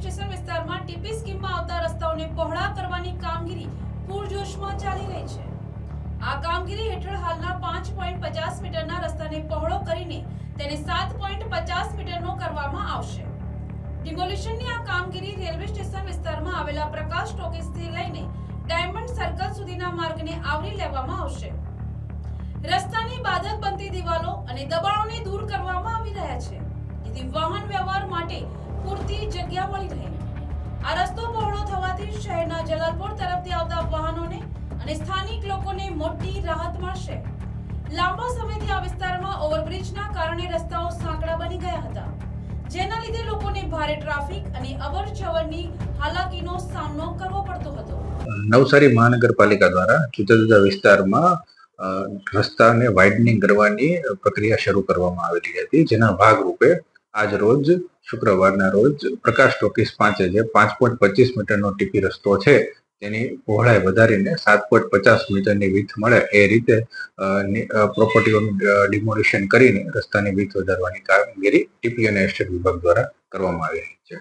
Station વિસ્તારમાં TP સ્કીમમાં આવતા રસ્તાઓને પહોળા કરવાની કામગીરી પૂરજોશમાં ચાલી રહી છે। આ કામગીરી હેઠળ હાલના 5.50 મીટરના રસ્તાને પહોળો કરીને તેને 7.50 મીટરનો કરવામાં આવશે। ડિમોલિશનની આ કામગીરી રેલવે સ્ટેશન વિસ્તારમાં આવેલા પ્રકાશ ટોકીઝથી લઈને ડાયમંડ સર્કલ સુધીના માર્ગને આવરી લેવામાં આવશે। રસ્તાની બાધક બનતી દિવાલો અને દબાણોને દૂર કરવામાં આવી રહ્યા છે, જેથી વાહન વ્યવહાર માટે પૂરતી જગ્યા મળી રહે। આ રસ્તો પહોળો થવાથી શહેરના જલાલપોર તરફથી આવતા વાહનોને અને સ્થાનિક લોકોને મોટી રાહત મળશે। લાંબા સમયથી આ વિસ્તારમાં ઓવરબ્રિજના કારણે રસ્તાઓ સાંકડા બની ગયા હતા, જેના લીધે લોકોને ભારે ટ્રાફિક અને અવરજવરની હાલાકીનો સામનો કરવો પડતો હતો। નવસારી મહાનગરપાલિકા દ્વારા જુદા જુદા વિસ્તારમાં રસ્તાને વાઇડનિંગ કરવાની પ્રક્રિયા શરૂ કરવામાં આવેલી હતી, જેના ભાગરૂપે આજ રોજ શુક્રવારના રોજ પ્રકાશ ટોકીઝ પાસે જે 5.25 મીટરનો ટીપી રસ્તો છે તેની પહોળાઈ વધારીને 7.50 મીટરની વિડ્થ મળે એ રીતે પ્રોપર્ટીઓનું ડિમોલિશન કરીને રસ્તાની વિડ્થ વધારવાની કામગીરી ટીપી અને એસ્ટેટ વિભાગ દ્વારા કરવામાં આવી રહી છે।